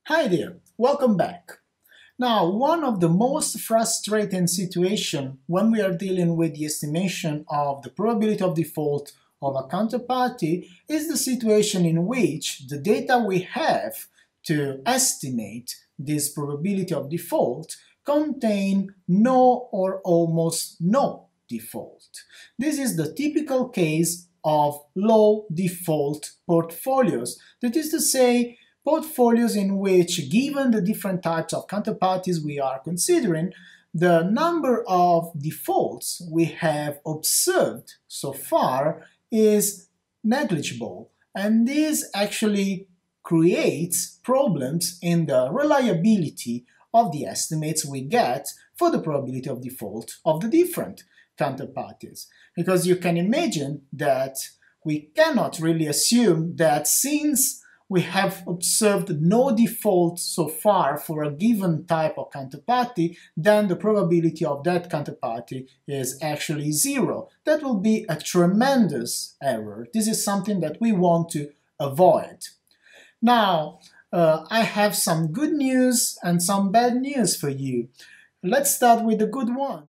Hi there, welcome back. Now, one of the most frustrating situations when we are dealing with the estimation of the probability of default of a counterparty is the situation in which the data we have to estimate this probability of default contain no or almost no default. This is the typical case of low default portfolios. That is to say, portfolios in which, given the different types of counterparties we are considering, the number of defaults we have observed so far is negligible. And this actually creates problems in the reliability of the estimates we get for the probability of default of the different counterparties. Because you can imagine that we cannot really assume that since we have observed no default so far for a given type of counterparty, then the probability of that counterparty is actually zero. That will be a tremendous error. This is something that we want to avoid. Now, I have some good news and some bad news for you. Let's start with the good one.